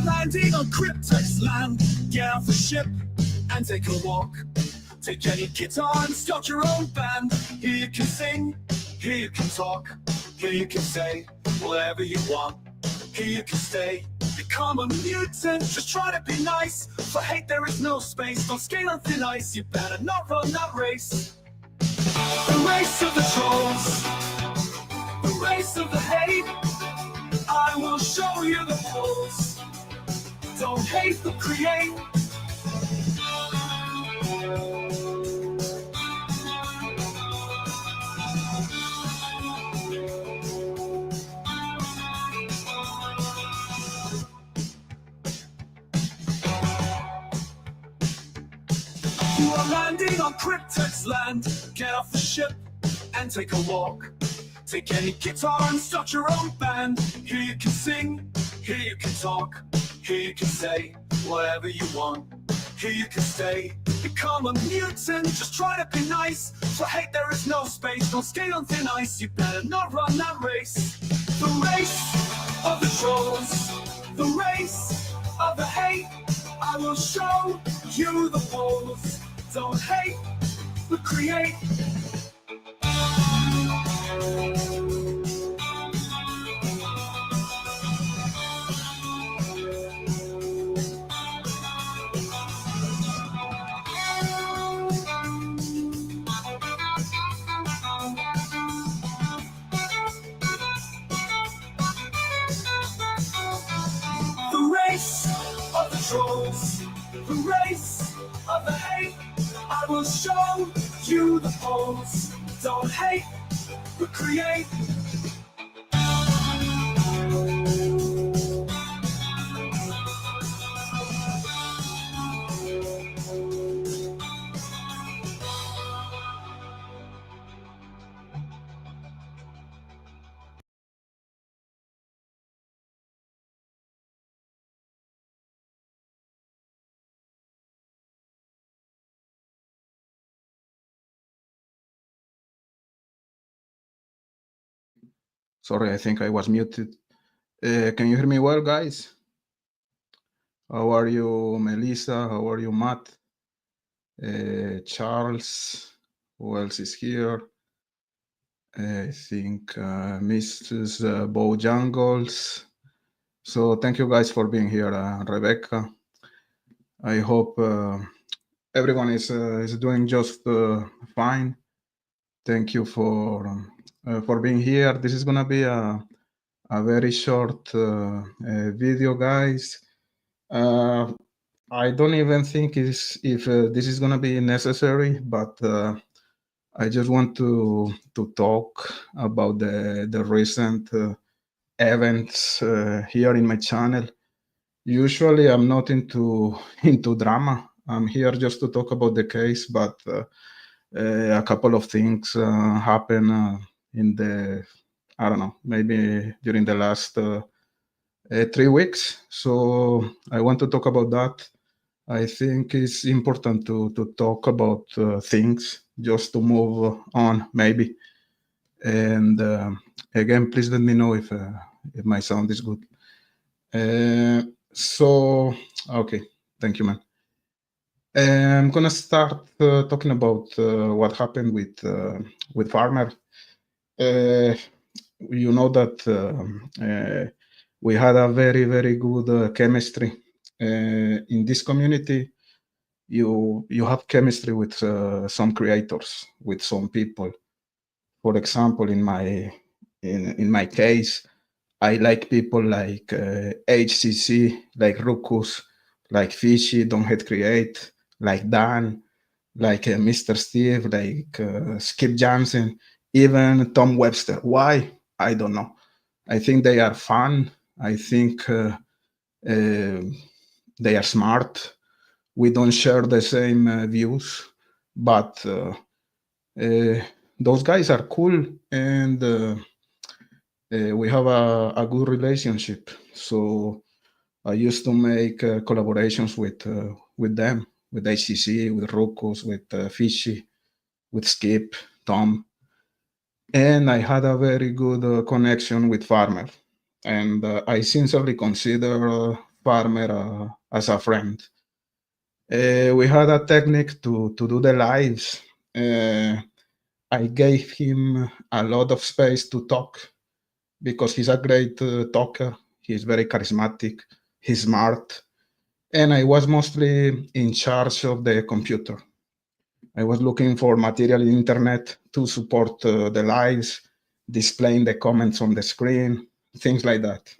landing on Criptexland. Get off the ship and take a walk. Take any guitar and start your own band. Here you can sing, here you can talk, here you can say whatever you want. Here you can stay, become a mutant. Just try to be nice. For hate there is no space. Don't skate on thin ice. You better not run that race. The race of the trolls, the race of the hate. I will show you the rules. Don't hate, but create. You are landing on Criptexland. Get off the ship and take a walk. Take any guitar and start your own band. Here you can sing, here you can talk, here you can say whatever you want. Here you can stay, become a mutant. Just try to be nice. For hate there is no space. Don't skate on thin ice. You better not run that race. The race of the trolls, the race of the hate. I will show you the rules. Don't hate, but create. Of the trolls, the race of the hate. I will show you the pose. Don't hate, but create. Sorry, I think I was muted. Can you hear me well, guys? How are you, Melissa? How are you, Matt? Charles? Who else is here? I think Mrs. Bojangles. So thank you guys for being here, Rebecca. I hope everyone is doing just fine. Thank you for being here. This is gonna be a very short video, guys. I don't even think if this is gonna be necessary, but I just want to talk about the recent events here in my channel. Usually, I'm not into drama. I'm here just to talk about the case, but a couple of things happen in the, I don't know, maybe during the last 3 weeks. So I want to talk about that. I think it's important to talk about things just to move on, maybe. And again, please let me know if my sound is good. So, okay, thank you, man. I'm gonna start talking about what happened with Farmer. You know that we had a very, very good chemistry in this community. You have chemistry with some creators, with some people. For example, in my case, I like people like HCC, like Ruckus, like Fishy, Don't Hate Create, like Dan, like Mr. Steve, like Skip Jansen, even Tom Webster. Why? I don't know. I think they are fun. I think they are smart. We don't share the same views, but those guys are cool, and we have a good relationship. So I used to make collaborations with them, with HCC, with Ruckus, with Fishy, with Skip, Tom. And I had a very good connection with Farmer. And I sincerely consider Farmer as a friend. We had a technique to do the lives. I gave him a lot of space to talk because he's a great talker. He's very charismatic. He's smart. And I was mostly in charge of the computer. I was looking for material in internet to support the lives, displaying the comments on the screen, things like that.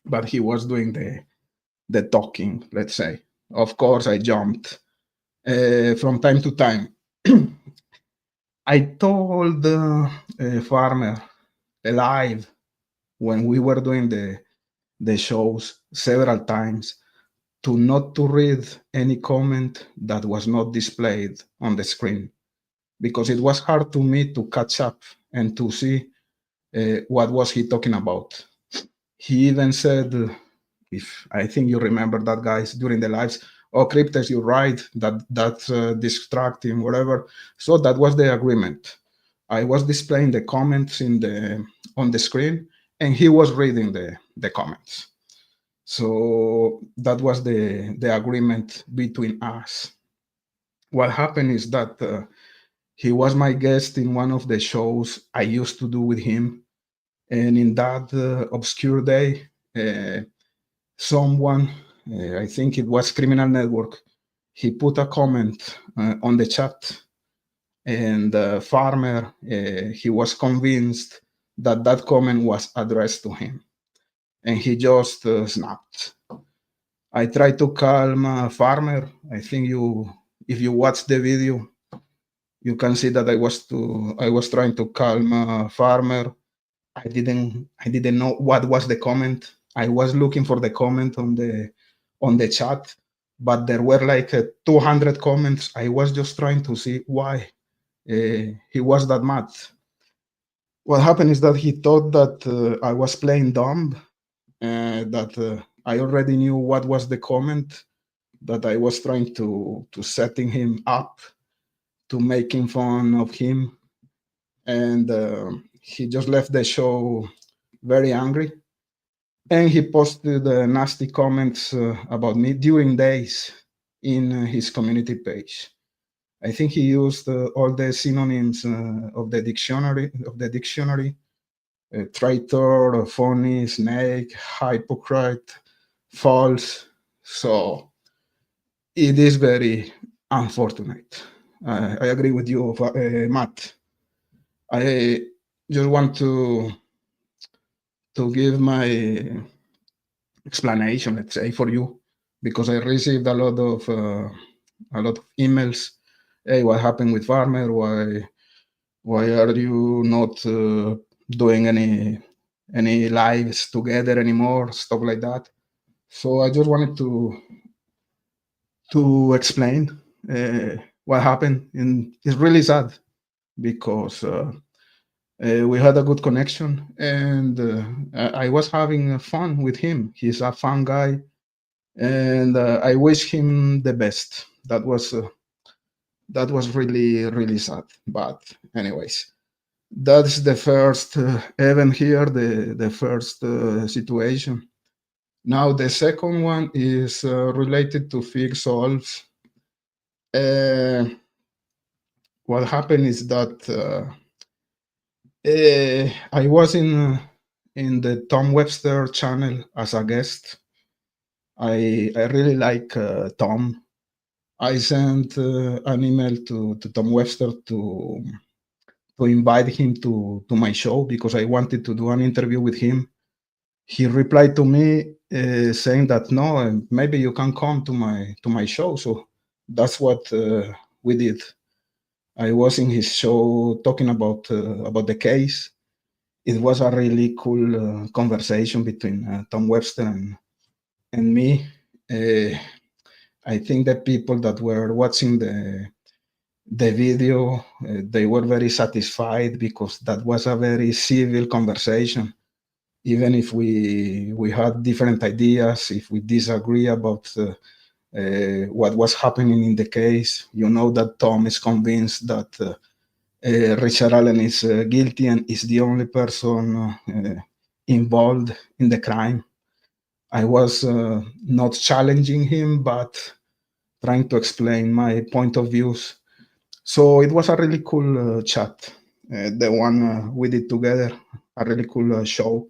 But he was doing the talking, let's say. Of course, I jumped from time to time. I told Farmer live when we were doing the shows several times to not to read any comment that was not displayed on the screen because it was hard to me to catch up and to see what was he talking about. He even said, if I think you remember that, guys, during the lives, oh, Criptex, you're right, that's distracting, whatever. So that was the agreement. I was displaying the comments on the screen, and he was reading the comments. So that was the agreement between us. What happened is that he was my guest in one of the shows I used to do with him. And in that obscure day, someone, I think it was Criminal Network, he put a comment on the chat. And Farmer, he was convinced that that comment was addressed to him. And he just snapped. I tried to calm Farmer. I think if you watch the video, you can see that I was trying to calm Farmer. I didn't know what was the comment. I was looking for the comment on the chat, but there were like 200 comments. I was just trying to see why he was that mad. What happened is that he thought that I was playing dumb, that I already knew what was the comment, that I was trying to setting him up, to making fun of him, and he just left the show very angry. And he posted nasty comments about me during days in his community page. I think he used all the synonyms of the dictionary: traitor, phony, snake, hypocrite, false. So it is very unfortunate. I agree with you, Matt. I just want to give my explanation, let's say, for you, because I received a lot of emails. Hey, what happened with Farmer? Why are you not doing any lives together anymore? Stuff like that. So I just wanted to explain what happened, and it's really sad because we had a good connection, and I was having fun with him. He's a fun guy, and I wish him the best. That was really, really sad. But anyways, that's the first event here, the first situation. Now the second one is related to fix solves. What happened is that I was in the Tom Webster channel as a guest. I really like Tom. I sent an email to Tom Webster to invite him to my show because I wanted to do an interview with him. He replied to me saying that no, maybe you can come to my show. So that's what we did. I was in his show talking about the case. It was a really cool conversation between Tom Webster and me. I think the people that were watching the video, they were very satisfied because that was a very civil conversation. Even if we had different ideas, if we disagree about what was happening in the case, you know that Tom is convinced that Richard Allen is guilty and is the only person involved in the crime. I was not challenging him, but trying to explain my point of views. So it was a really cool chat, the one we did together, a really cool show.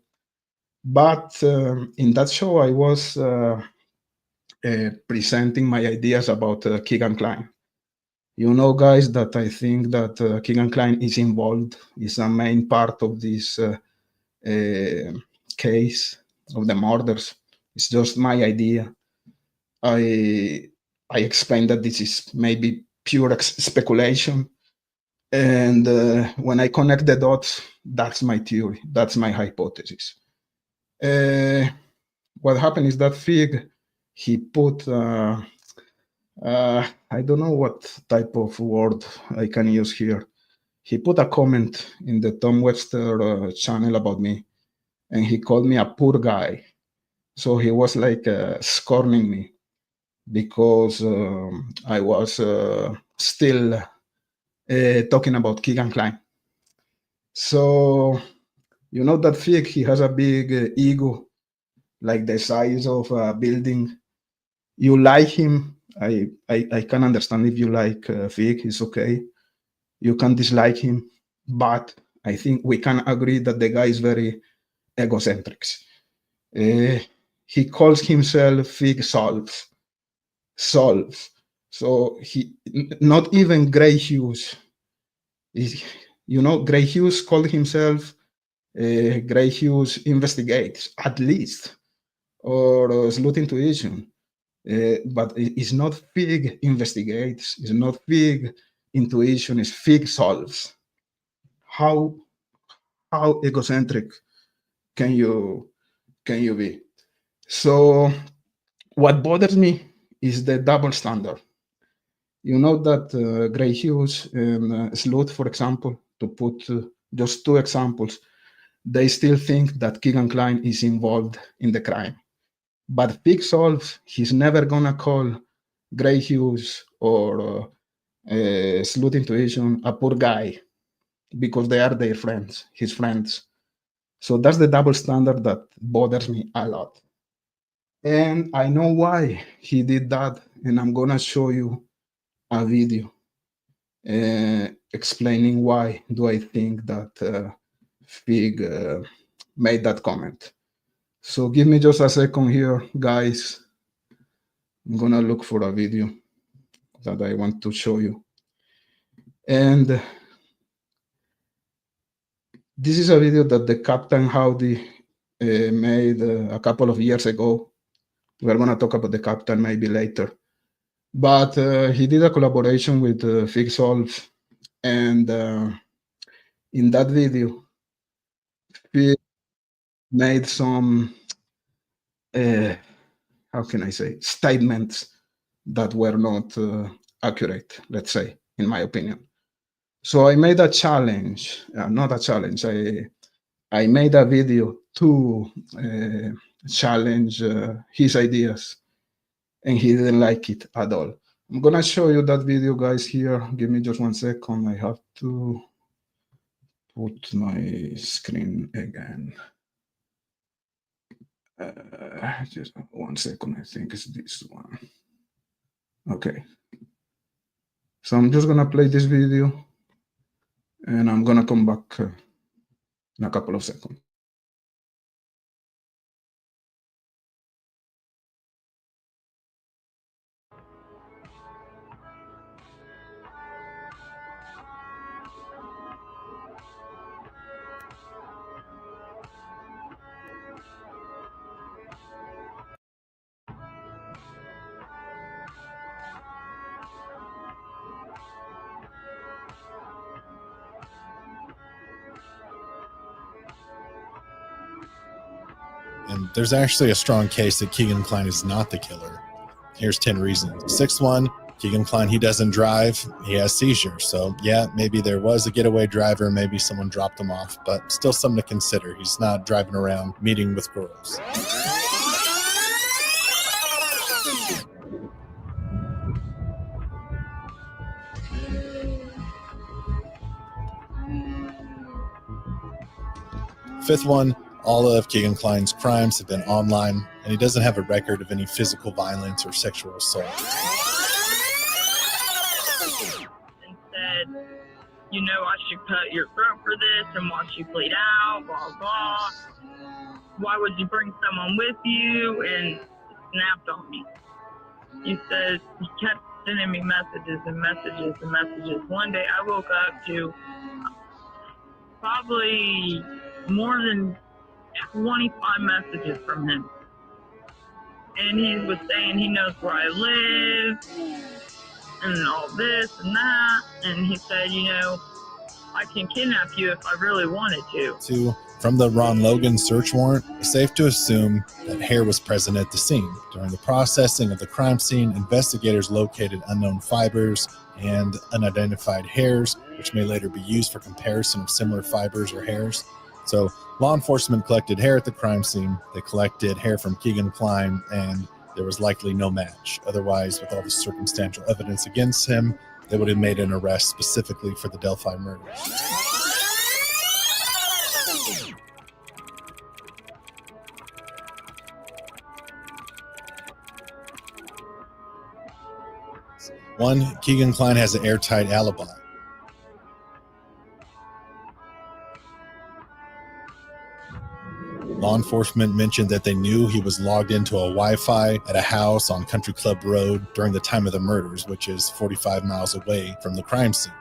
But in that show, I was presenting my ideas about Keegan Klein. You know, guys, that I think that Keegan Klein is involved, is a main part of this case of the murders. It's just my idea. I explained that this is maybe pure speculation, and when I connect the dots, that's my theory, that's my hypothesis. What happened is that Fig, he put I don't know what type of word I can use here. He put a comment in the Tom Webster channel about me, and he called me a poor guy. So he was like scorning me because I was still talking about Keegan Klein. So you know that Fig, he has a big ego, like the size of a building. You like him. I can understand if you like Fig, it's okay. You can dislike him, but I think we can agree that the guy is very egocentric. He calls himself Fig Solves. So not even Gray Hughes. You know, Gray Hughes called himself Gray Hughes Investigates, at least, or Sleuth Intuition. But it's not Fig Investigates, it's not Fig Intuition, it's Fig Solves. How egocentric can you be? So what bothers me is the double standard. You know that Gray Hughes and Sleuth, for example, to put just two examples, they still think that Keegan Klein is involved in the crime. But Fig Solves, he's never gonna call Gray Hughes or Sleuth Intuition a poor guy because they are their friends, his friends. So that's the double standard that bothers me a lot. And I know why he did that, and I'm gonna show you a video explaining why do I think that Fig made that comment. So give me just a second here, guys. I'm gonna look for a video that I want to show you. And this is a video that the Captain Howdy made a couple of years ago. We're gonna talk about the Captain maybe later. But he did a collaboration with Fig Solves, and in that video, Fig made some, how can I say, statements that were not accurate, let's say, in my opinion. So I made a challenge, not a challenge, I made a video to challenge his ideas, and he didn't like it at all. I'm gonna show you that video, guys, here. Give me just 1 second. I have to put my screen again. Just 1 second, I think it's this one. Okay. So I'm just gonna play this video, and I'm gonna come back in a couple of seconds. And there's actually a strong case that Keegan Klein is not the killer. Here's 10 reasons. Sixth one, Keegan Klein, he doesn't drive. He has seizures. So, yeah, maybe there was a getaway driver. Maybe someone dropped him off. But still something to consider. He's not driving around meeting with girls. Fifth one, All of Keegan Klein's crimes have been online, and he doesn't have a record of any physical violence or sexual assault. And said, you know, I should cut your throat for this and watch you bleed out, blah, blah. Why would you bring someone with you? And snapped on me. He says he kept sending me messages and messages and messages. One day I woke up to probably more than 25 messages from him. And he was saying he knows where I live and all this and that. And he said, you know, I can kidnap you if I really wanted to. From the Ron Logan search warrant, it's safe to assume that hair was present at the scene. During the processing of the crime scene, investigators located unknown fibers and unidentified hairs, which may later be used for comparison of similar fibers or hairs. So law enforcement collected hair at the crime scene. They collected hair from Keegan Klein, and there was likely no match. Otherwise, with all the circumstantial evidence against him, they would have made an arrest specifically for the Delphi murders. One, Keegan Klein has an airtight alibi. Law enforcement mentioned that they knew he was logged into a Wi-Fi at a house on Country Club Road during the time of the murders, which is 45 miles away from the crime scene.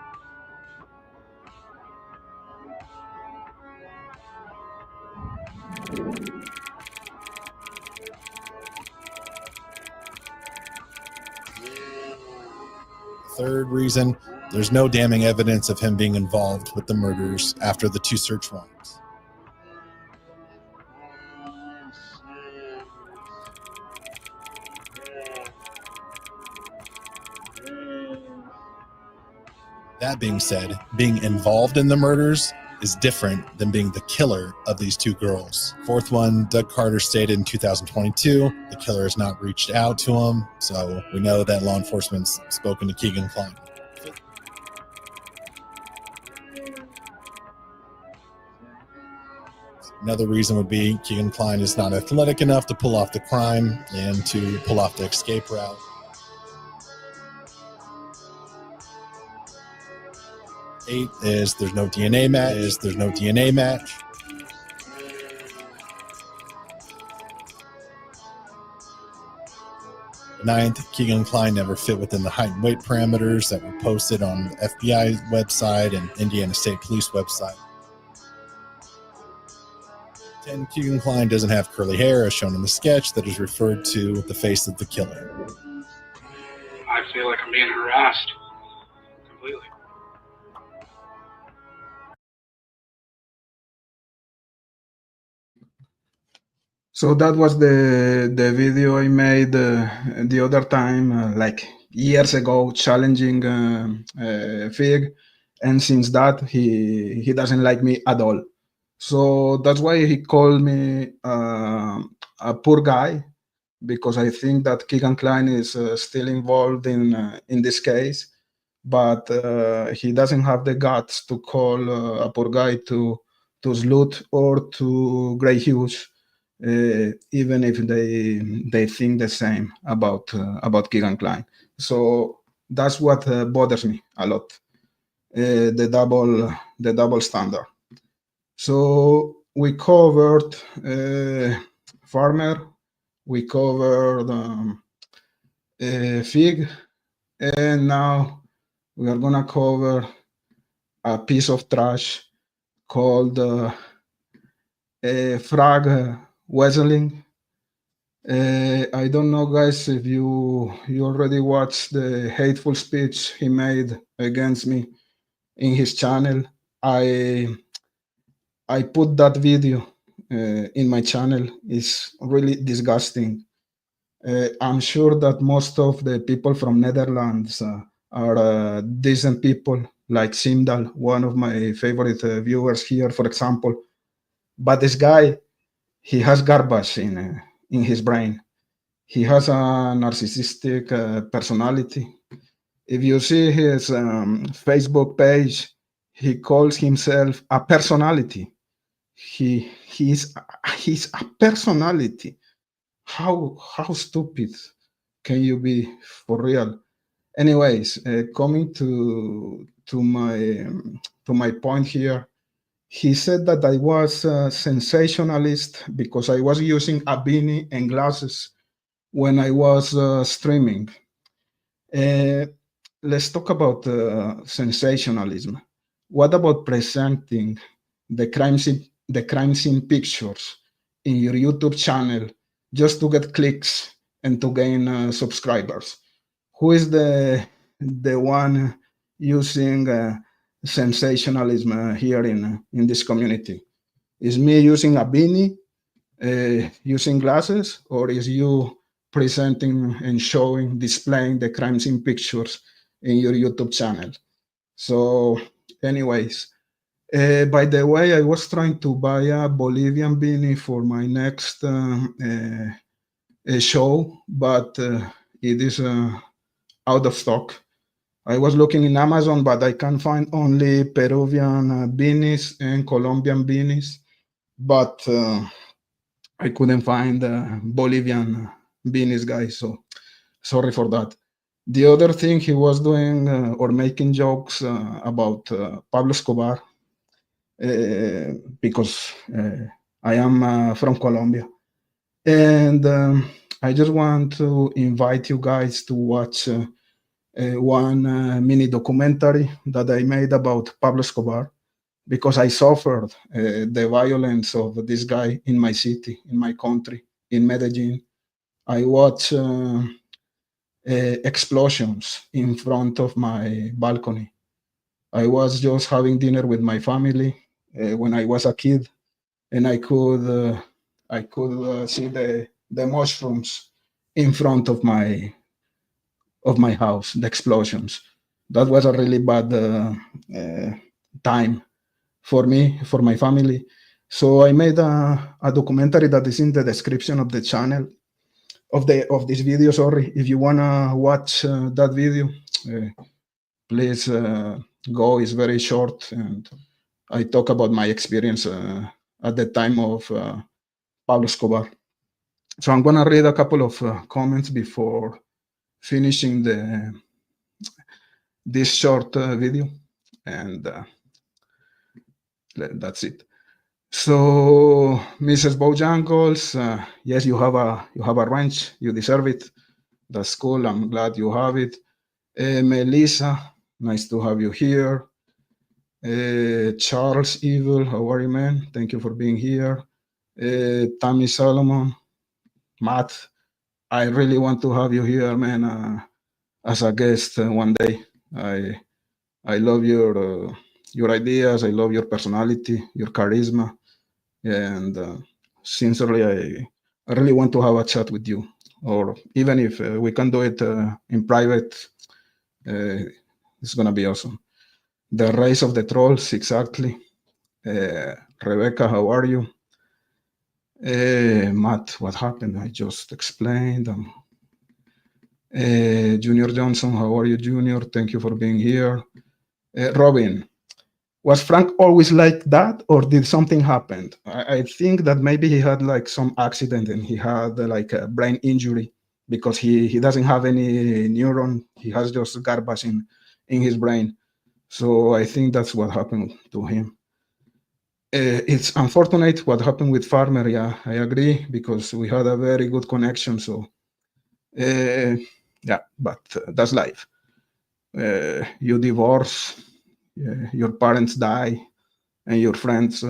Third reason, there's no damning evidence of him being involved with the murders after the 2 search warrants. That being said, being involved in the murders is different than being the killer of these 2 girls. Fourth one, Doug Carter stated in 2022, the killer has not reached out to him, so we know that law enforcement's spoken to Keegan Klein. Another reason would be Keegan Klein is not athletic enough to pull off the crime and to pull off the escape route. Eight is there's no DNA match. Ninth, Keegan Klein never fit within the height and weight parameters that were posted on the FBI website and Indiana State Police website. 10, Keegan Klein doesn't have curly hair as shown in the sketch that is referred to the face of the killer. I feel like I'm being harassed completely. So that was the video I made the other time, like years ago, challenging Fig, and since that he doesn't like me at all. So that's why he called me a poor guy, because I think that Keegan Klein is still involved in this case, but he doesn't have the guts to call a poor guy to slut or to Grey Hughes. Even if they think the same about Keegan Klein. So that's what bothers me a lot, the double standard. So we covered Farmer, we covered Fig, and now we are gonna cover a piece of trash called Frag Wesseling. I don't know, guys, if you already watched the hateful speech he made against me in his channel. I put that video in my channel. It's really disgusting. I'm sure that most of the people from Netherlands are decent people, like Simdal, one of my favorite viewers here, for example. But this guy, he has garbage in his brain. He has a narcissistic personality. If you see his Facebook page, he calls himself a personality. he's a personality. How stupid can you be, for real? Anyways, coming to my point here, he said that I was a sensationalist because I was using a beanie and glasses when I was streaming. Let's talk about sensationalism. What about presenting the crime scene pictures in your YouTube channel just to get clicks and to gain subscribers? Who is the one using sensationalism here in this community? Is me using a beanie, using glasses, or is you presenting and showing, displaying the crime scene pictures in your YouTube channel? So, anyways, by the way, I was trying to buy a Bolivian beanie for my next show, but it is out of stock. I was looking in Amazon, but I can find only Peruvian beanies and Colombian beanies, but I couldn't find Bolivian beanies, guys. So sorry for that. The other thing he was doing or making jokes about Pablo Escobar, because I am from Colombia. And I just want to invite you guys to watch one mini documentary that I made about Pablo Escobar, because I suffered the violence of this guy in my city, in my country, in Medellin. I watched explosions in front of my balcony. I was just having dinner with my family when I was a kid, and I could see the mushrooms in front of my house, the explosions. That was a really bad time for me, for my family. So I made a documentary that is in the description of the channel, of this video. Sorry, if you wanna watch that video, please go. It's very short, and I talk about my experience at the time of Pablo Escobar. So I'm gonna read a couple of comments before finishing this short video, and that's it. So, Mrs. Bojangles, yes, you have a ranch. You deserve it. That's cool. I'm glad you have it. Melissa, nice to have you here. Charles Evil, how are you, man? Thank you for being here. Tammy Solomon, Matt, I really want to have you here, man, as a guest one day. I love your ideas. I love your personality, your charisma, and sincerely, I really want to have a chat with you. Or even if we can do it in private, it's gonna be awesome. The Race of the Trolls, exactly. Rebecca, how are you? Matt, what happened? I just explained. Junior Johnson, how are you, Junior? Thank you for being here. Robin, was Frank always like that, or did something happen? I think that maybe he had like some accident and he had like a brain injury, because he doesn't have any neuron. He has just garbage in his brain. So I think that's what happened to him. It's unfortunate what happened with Farmer. Yeah, I agree, because we had a very good connection. So yeah, but that's life. You divorce, your parents die, and your friends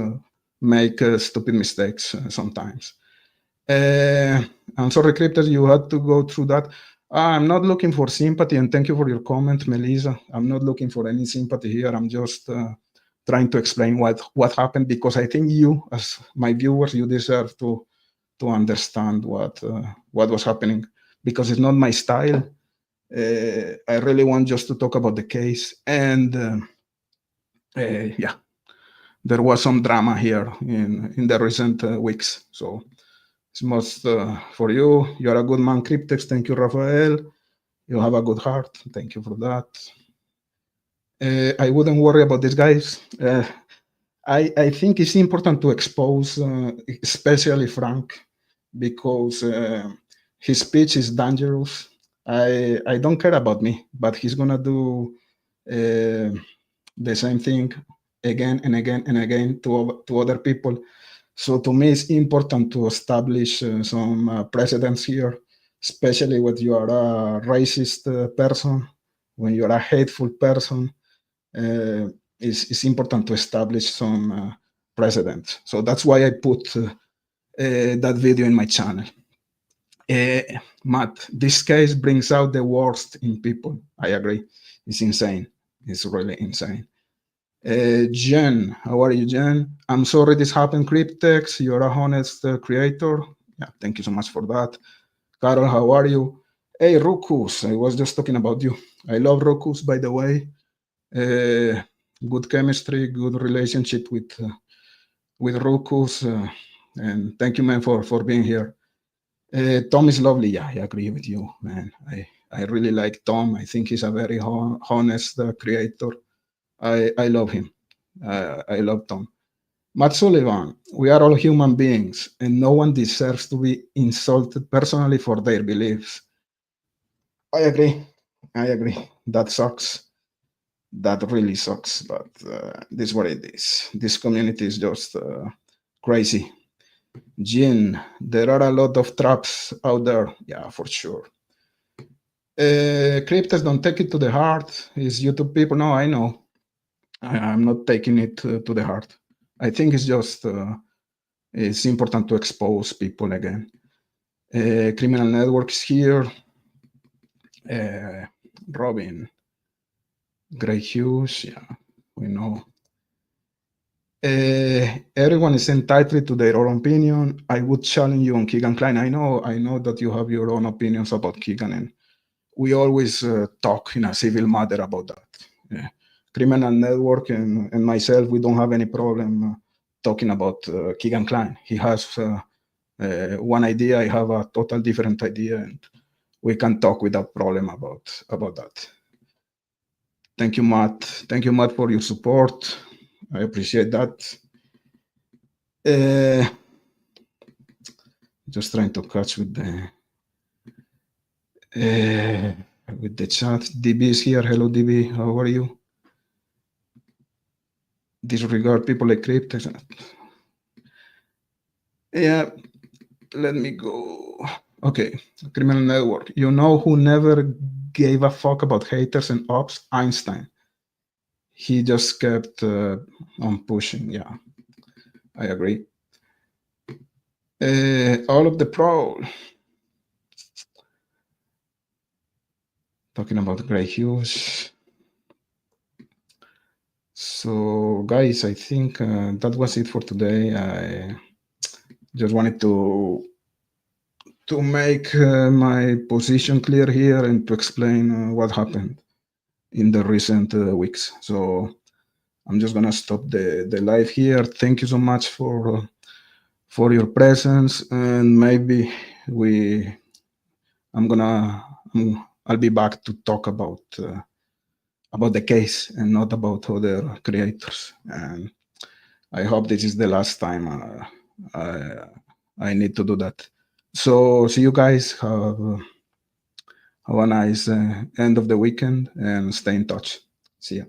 make stupid mistakes sometimes. I'm sorry, Criptex, you had to go through that. I'm not looking for sympathy, and thank you for your comment, Melissa. I'm not looking for any sympathy here. I'm just trying to explain what happened, because I think you, as my viewers, you deserve to understand what was happening, because it's not my style. I really want just to talk about the case, and yeah, there was some drama here in the recent weeks. So it's most for you. You're a good man, Criptex. Thank you, Rafael. You have a good heart. Thank you for that. I wouldn't worry about these guys. I think it's important to expose, especially Frank, because his speech is dangerous. I don't care about me, but he's gonna do the same thing again and again and again to other people. So to me, it's important to establish some precedents here, especially when you are a racist person, when you are a hateful person. It's important to establish some precedents. So that's why I put that video in my channel. Matt, this case brings out the worst in people. I agree. It's insane. It's really insane. Jen, how are you, Jen? I'm sorry this happened, Criptex. You're a honest creator. Yeah, thank you so much for that. Carol, how are you? Hey, Rukus, I was just talking about you. I love Rukus, by the way. Good chemistry, good relationship with Rukus. And thank you, man, for being here. Tom is lovely. Yeah, I agree with you, man. I really like Tom. I think he's a very honest creator. I love him. I love Tom. Matt Sullivan, we are all human beings, and no one deserves to be insulted personally for their beliefs. I agree. I agree. That sucks. That really sucks, but this is what it is. This community is just crazy. Jin, there are a lot of traps out there. Yeah, for sure. Criptex, don't take it to the heart. It's YouTube people. No, I know. I'm not taking it to the heart. I think it's just it's important to expose people again. Criminal networks here. Robin, Gray Hughes. Yeah, we know. Everyone is entitled to their own opinion. I would challenge you on Keegan Klein. I know that you have your own opinions about Keegan, and we always talk in a civil matter about that. Yeah. Criminal Network and myself, we don't have any problem talking about Keegan Klein. He has one idea, I have a total different idea, and we can talk without problem about that. Thank you, Matt. Thank you, Matt, for your support. I appreciate that. Just trying to catch with the chat. DB is here. Hello, DB. How are you? Disregard people like Criptex. Yeah, let me go. Okay, Criminal Network. You know who never gave a fuck about haters and ops? Einstein. He just kept on pushing. Yeah, I agree. All of the pro. Talking about Gray Hughes. So, guys, I think that was it for today. I just wanted to make my position clear here and to explain what happened in the recent weeks. So I'm just gonna stop the live here. Thank you so much for your presence, and maybe I'll be back to talk about the case and not about other creators. And I hope this is the last time I need to do that. So see you guys. Have a nice end of the weekend and stay in touch. See ya.